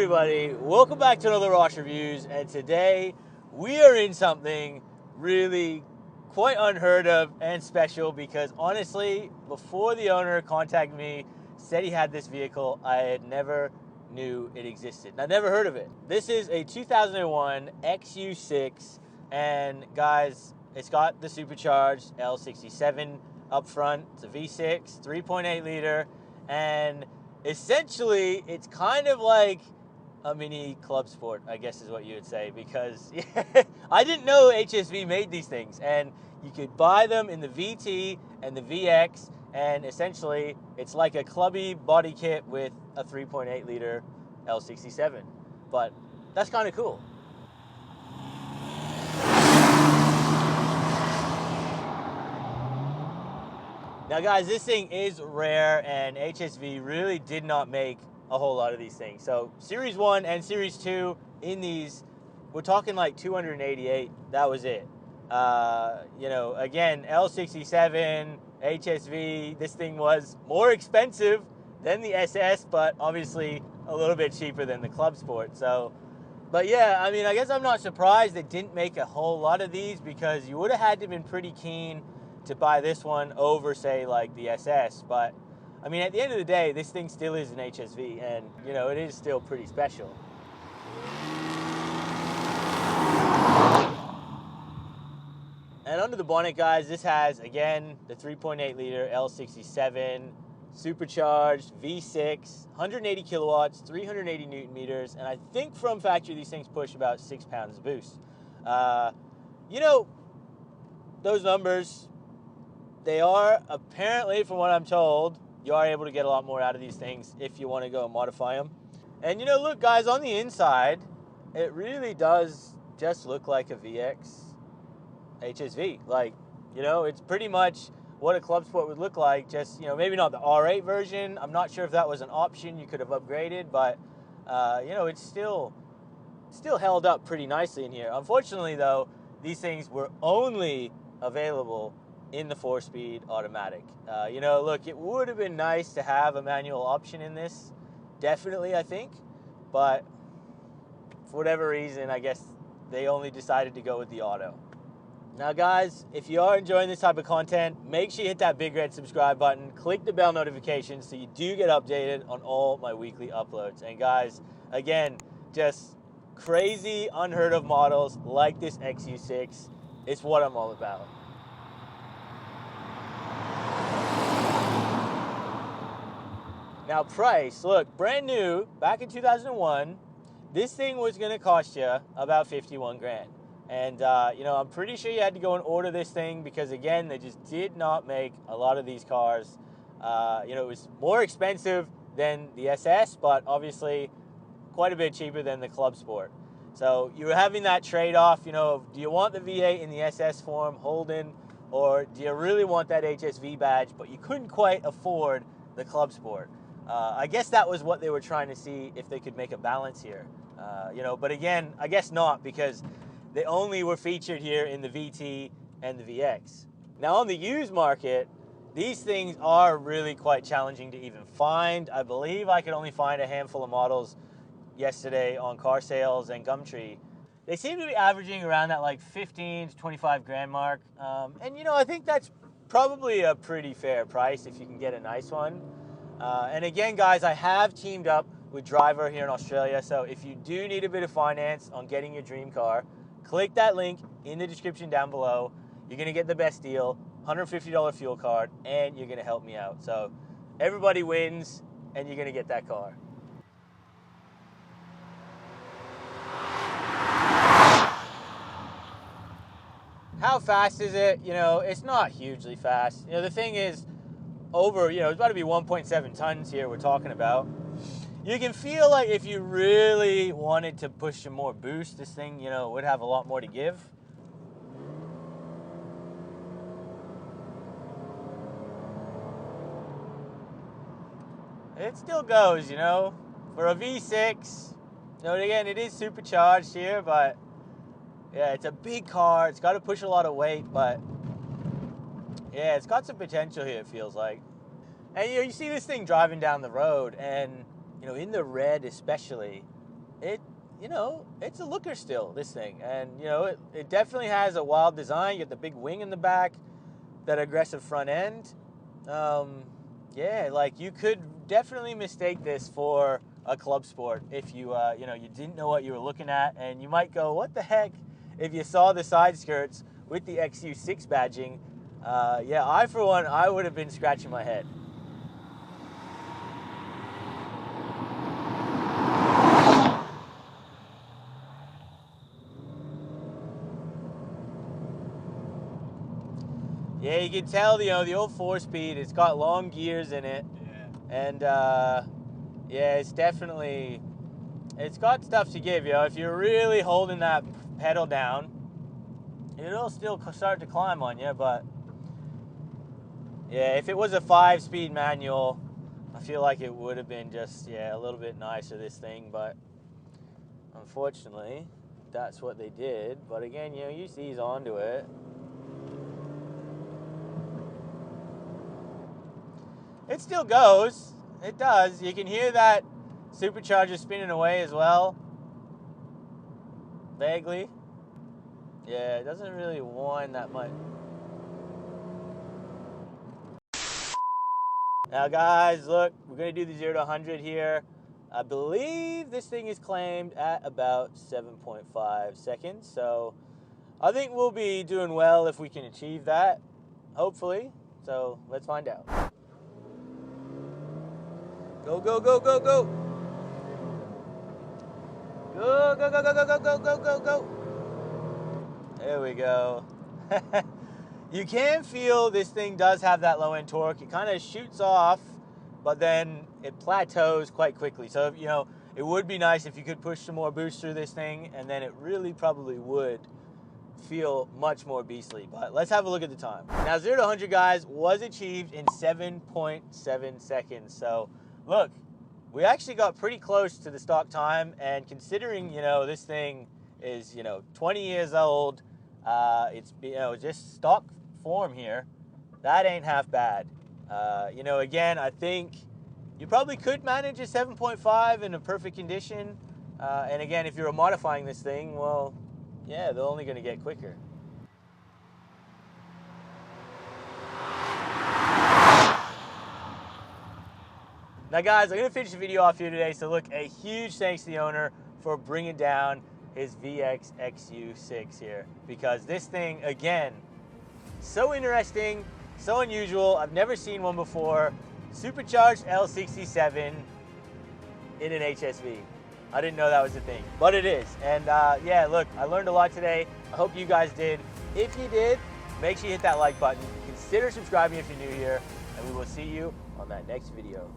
everybody, welcome back to another Rosh Reviews, and today we are in something really quite unheard of and special because honestly, before the owner contacted me, said he had this vehicle, I had never knew it existed. I never heard of it. This is a 2001 XU6, and guys, it's got the supercharged L67 up front. It's a V6, 3.8 liter, and essentially, it's kind of like a mini Clubsport, I guess is what you would say, because I didn't know HSV made these things, and you could buy them in the VT and the VX, and essentially, it's like a clubby body kit with a 3.8 liter L67, but that's kind of cool. Now guys, this thing is rare, and HSV really did not make a whole lot of these things. So Series 1 and Series 2 in these, we're talking like 288, that was it. Again, L67, HSV, this thing was more expensive than the SS, but obviously a little bit cheaper than the Clubsport. So, but yeah, I mean, I guess I'm not surprised they didn't make a whole lot of these, because you would have had to have been pretty keen to buy this one over, say, like the SS. But I mean, at the end of the day, this thing still is an HSV, and it is still pretty special. And under the bonnet, guys, this has, again, the 3.8 liter L67 supercharged V6, 180 kilowatts, 380 newton meters, and I think from factory these things push about 6 pounds of boost. Those numbers, they are apparently, from what I'm told, you are able to get a lot more out of these things if you want to go and modify them. And look guys, on the inside, it really does just look like a VX HSV. Like, it's pretty much what a Clubsport would look like, just, maybe not the R8 version. I'm not sure if that was an option you could have upgraded, but, it's still held up pretty nicely in here. Unfortunately, though, these things were only available in the 4-speed automatic. Look, it would have been nice to have a manual option in this, definitely, I think, but for whatever reason, I guess they only decided to go with the auto. Now guys, if you are enjoying this type of content, make sure you hit that big red subscribe button, click the bell notification so you do get updated on all my weekly uploads. And guys, again, just crazy, unheard of models like this XU6, it's what I'm all about. Now price, look, brand new, back in 2001, this thing was gonna cost you about 51 grand. And, I'm pretty sure you had to go and order this thing because, again, they just did not make a lot of these cars. It was more expensive than the SS, but obviously quite a bit cheaper than the Clubsport. So you were having that trade-off, do you want the V8 in the SS form, Holden, or do you really want that HSV badge, but you couldn't quite afford the Clubsport? I guess that was what they were trying to see, if they could make a balance here. But again, I guess not, because they only were featured here in the VT and the VX. Now on the used market, these things are really quite challenging to even find. I believe I could only find a handful of models yesterday on Car Sales and Gumtree. They seem to be averaging around that like 15 to 25 grand mark. And I think that's probably a pretty fair price if you can get a nice one. And again, guys, I have teamed up with Driver here in Australia, so if you do need a bit of finance on getting your dream car, click that link in the description down below. You're going to get the best deal, $150 fuel card, and you're going to help me out. So everybody wins, and you're going to get that car. How fast is it? It's not hugely fast. The thing is, it's about to be 1.7 tons here we're talking about. You can feel like if you really wanted to push some more boost, this thing, would have a lot more to give. It still goes, for a V6. Again, it is supercharged here, but yeah, it's a big car. It's got to push a lot of weight, but yeah, it's got some potential here, it feels like. And you see this thing driving down the road, and in the red especially, you know, it's a looker still, this thing. And, you know, it definitely has a wild design. You get the big wing in the back, that aggressive front end. Yeah, like you could definitely mistake this for a Clubsport if you, you know, you didn't know what you were looking at, and you might go, what the heck, if you saw the side skirts with the XU6 badging. Yeah, I, for one, I would have been scratching my head. Yeah, you can tell, you know, the old 4-speed, it's got long gears in it. Yeah. And, yeah, it's definitely, it's got stuff to give, you know. If you're really holding that pedal down, it'll still start to climb on you, but, yeah, if it was a 5-speed manual, I feel like it would have been just, yeah, a little bit nicer, this thing, but unfortunately, that's what they did. But again, you know, you ease onto it. It still goes. It does. You can hear that supercharger spinning away as well. Vaguely. Yeah, it doesn't really whine that much. Now guys, look, we're going to do the 0 to 100 here. I believe this thing is claimed at about 7.5 seconds. So I think we'll be doing well if we can achieve that, hopefully. So let's find out. Go, go, go, go, go. Go, go, go, go, go, go, go, go, go, go. There we go. You can feel this thing does have that low end torque. It kind of shoots off, but then it plateaus quite quickly. So, you know, it would be nice if you could push some more boost through this thing, and then it really probably would feel much more beastly. But let's have a look at the time. Now, 0 to 100, guys, was achieved in 7.7 seconds. So, look, we actually got pretty close to the stock time, and considering, you know, this thing is, you know, 20 years old, it's, you know, just stock form here, that ain't half bad. You know, again, I think you probably could manage a 7.5 in a perfect condition, and again, if you're modifying this thing, well, yeah, they're only going to get quicker. Now guys, I'm going to finish the video off here today, so look, a huge thanks to the owner for bringing down his VX XU6 here, because this thing, again, so interesting, so unusual. I've never seen one before. Supercharged L67 in an HSV. I didn't know that was a thing, but it is. And yeah, look, I learned a lot today. I hope you guys did. If you did, make sure you hit that like button. Consider subscribing if you're new here, and we will see you on that next video.